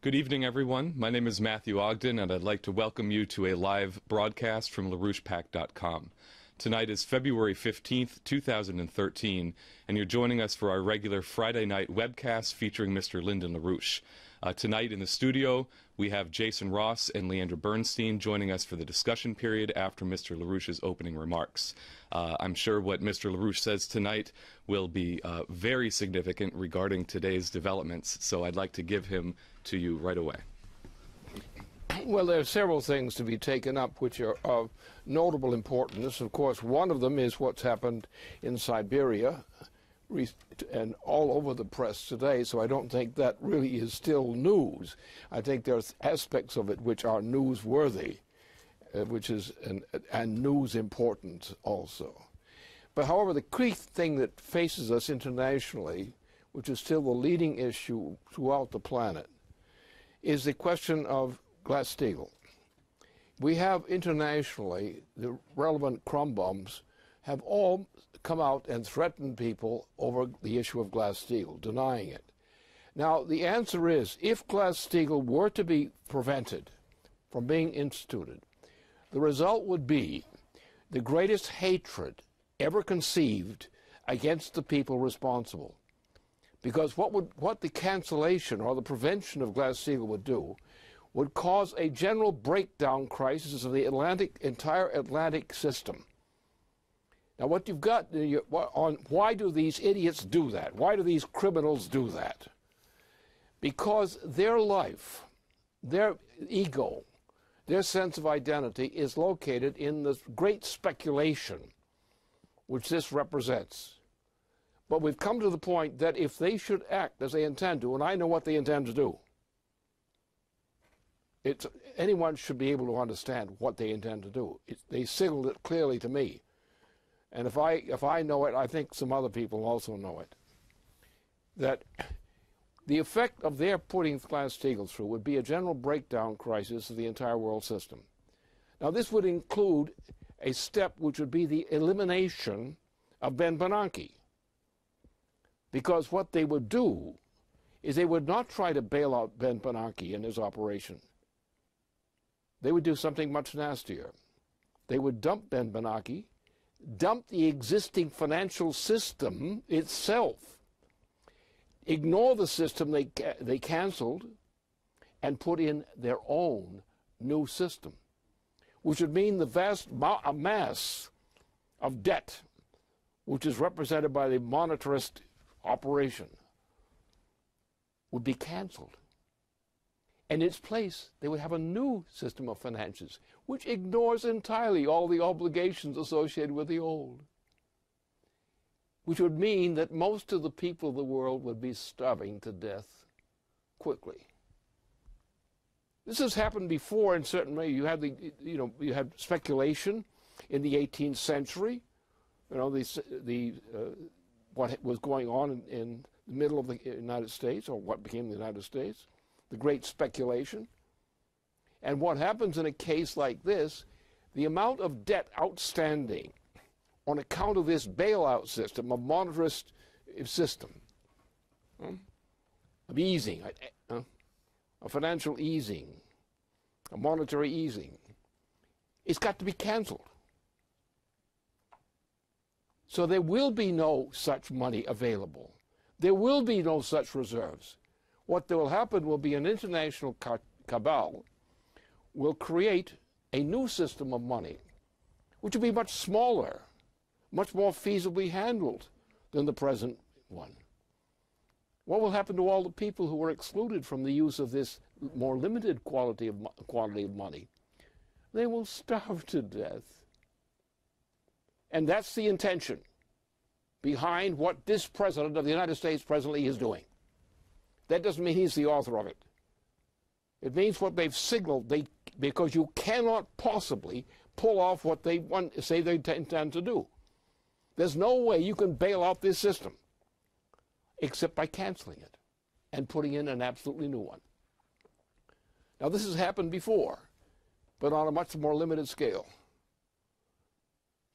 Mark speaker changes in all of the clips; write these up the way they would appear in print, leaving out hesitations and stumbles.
Speaker 1: Good evening, everyone. My name is Matthew Ogden, and I'd like to welcome you to a live broadcast from LaRouchePAC.com. Tonight is February 15th, 2013, and you're joining us for our regular Friday night webcast featuring Mr. Lyndon LaRouche. Tonight in the studio, we have Jason Ross and Leandra Bernstein joining us for the discussion period after Mr. LaRouche's opening remarks. I'm sure what Mr. LaRouche says tonight will be very significant regarding today's developments, so I'd like to give him to you right away.
Speaker 2: Well, there are several things to be taken up which are of notable importance. Of course, one of them is what's happened in Siberia and all over the press today, so I don't think that really is still news. I think there's aspects of it which are newsworthy, which is and news important also. But however, the key thing that faces us internationally, which is still the leading issue throughout the planet, is the question of Glass-Steagall. We have internationally, the relevant crumb bums have all come out and threatened people over the issue of Glass-Steagall, denying it. Now, the answer is, if Glass-Steagall were to be prevented from being instituted, the result would be the greatest hatred ever conceived against the people responsible. Because what the cancellation or the prevention of Glass-Steagall would do would cause a general breakdown crisis of the entire Atlantic system. Now, what you've got on why do these idiots do that? Why do these criminals do that? Because their life, their ego, their sense of identity is located in the great speculation which this represents. But we've come to the point that if they should act as they intend to, and I know what they intend to do, anyone should be able to understand what they intend to do. They signaled it clearly to me. And if I know it, I think some other people also know it. That the effect of their putting Glass-Steagall through would be a general breakdown crisis of the entire world system. Now, this would include a step which would be the elimination of Ben Bernanke. Because what they would do is they would not try to bail out Ben Bernanke in his operation. They would do something much nastier. They would dump Ben Bernanke, dump the existing financial system itself, ignore the system they canceled, and put in their own new system, which would mean the vast mass of debt, which is represented by the monetarist operation, would be canceled. In its place, they would have a new system of finances, which ignores entirely all the obligations associated with the old, which would mean that most of the people of the world would be starving to death quickly. This has happened before in certain ways. You had you had speculation in the 18th century. What was going on in the middle of the United States, or what became the United States, the great speculation. And what happens in a case like this, the amount of debt outstanding on account of this bailout system, a monetarist system, of easing, a financial easing, a monetary easing, it's got to be canceled. So there will be no such money available. There will be no such reserves. What will happen will be an international cabal will create a new system of money, which will be much smaller, much more feasibly handled than the present one. What will happen to all the people who were excluded from the use of this more limited quantity of money? They will starve to death. And that's the intention behind what this President of the United States presently is doing. That doesn't mean he's the author of it. It means what they've signaled, because you cannot possibly pull off what they say they intend to do. There's no way you can bail out this system except by canceling it and putting in an absolutely new one. Now, this has happened before, but on a much more limited scale.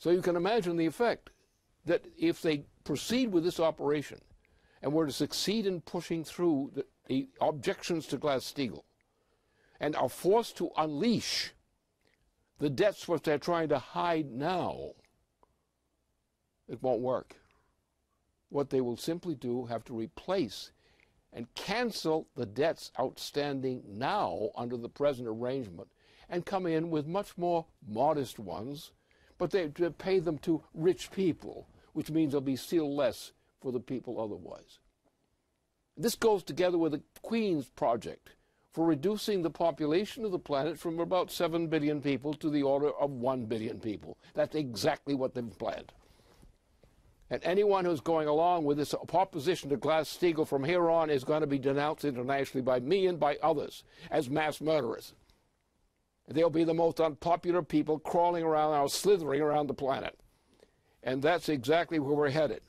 Speaker 2: So you can imagine the effect that if they proceed with this operation and were to succeed in pushing through the objections to Glass-Steagall and are forced to unleash the debts which they're trying to hide now, it won't work. What they will simply do, have to replace and cancel the debts outstanding now under the present arrangement and come in with much more modest ones, but they pay them to rich people, which means there'll be still less for the people otherwise. This goes together with the Queen's project for reducing the population of the planet from about 7 billion people to the order of 1 billion people. That's exactly what they've planned. And anyone who's going along with this opposition to Glass-Steagall from here on is going to be denounced internationally by me and by others as mass murderers. They'll be the most unpopular people crawling around or slithering around the planet. And that's exactly where we're headed.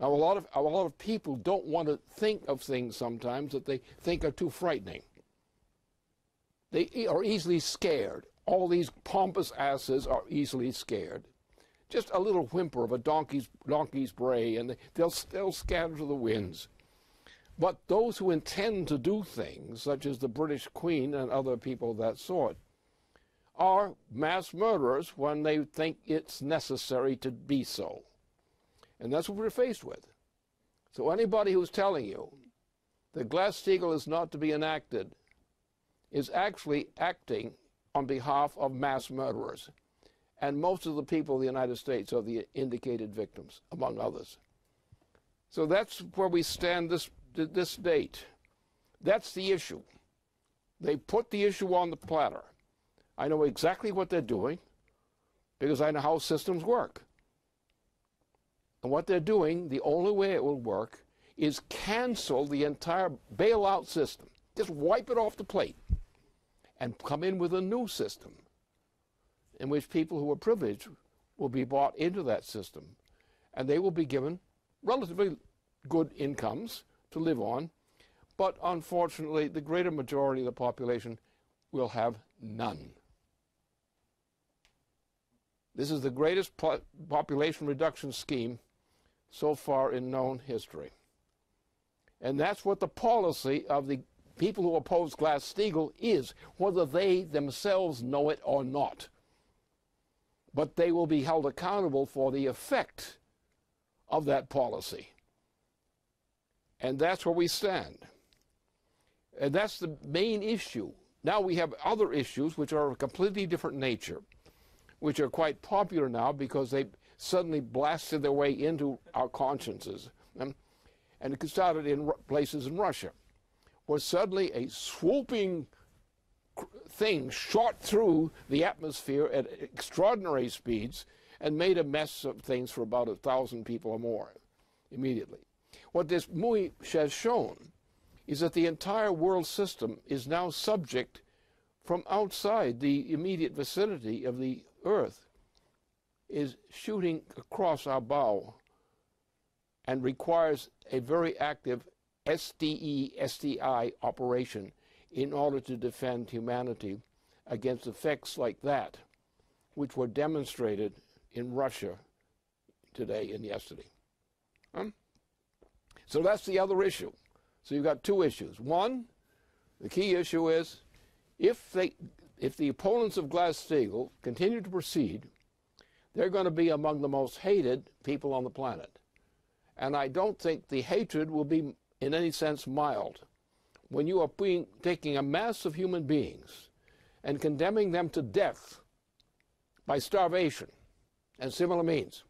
Speaker 2: Now, a lot of people don't want to think of things sometimes that they think are too frightening. They are easily scared. All these pompous asses are easily scared. Just a little whimper of a donkey's bray, and they'll scatter to the winds. But those who intend to do things, such as the British Queen and other people of that sort, are mass murderers when they think it's necessary to be so. And that's what we're faced with. So anybody who's telling you that Glass-Steagall is not to be enacted is actually acting on behalf of mass murderers. And most of the people of the United States are the indicated victims, among others. So that's where we stand this date. That's the issue. They put the issue on the platter. I know exactly what they're doing because I know how systems work. And what they're doing, the only way it will work, is cancel the entire bailout system. Just wipe it off the plate and come in with a new system in which people who are privileged will be brought into that system, and they will be given relatively good incomes to live on, but unfortunately the greater majority of the population will have none. This is the greatest population reduction scheme so far in known history. And that's what the policy of the people who oppose Glass-Steagall is, whether they themselves know it or not. But they will be held accountable for the effect of that policy. And that's where we stand. And that's the main issue. Now we have other issues which are of a completely different nature, which are quite popular now because they suddenly blasted their way into our consciences. And it started in places in Russia, where suddenly a swooping thing shot through the atmosphere at extraordinary speeds and made a mess of things for about 1,000 people or more immediately. What this movie has shown is that the entire world system is now subject from outside the immediate vicinity of the Earth, is shooting across our bow and requires a very active SDI operation in order to defend humanity against effects like that, which were demonstrated in Russia today and yesterday. So that's the other issue. So you've got two issues. One, the key issue is if the opponents of Glass-Steagall continue to proceed, they're going to be among the most hated people on the planet. And I don't think the hatred will be in any sense mild. When you are taking a mass of human beings and condemning them to death by starvation and similar means,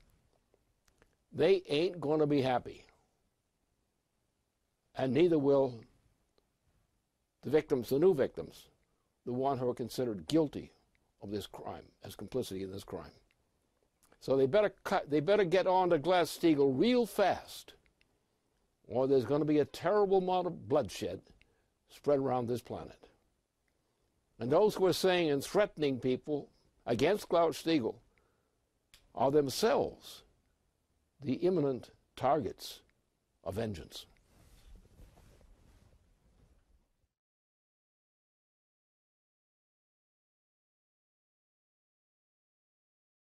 Speaker 2: they ain't going to be happy. And neither will the victims, the new victims, the ones who are considered guilty of this crime, as complicity in this crime. So they better get on to Glass-Steagall real fast, or there's going to be a terrible amount of bloodshed spread around this planet. And those who are saying and threatening people against Glass-Steagall are themselves the imminent targets of vengeance.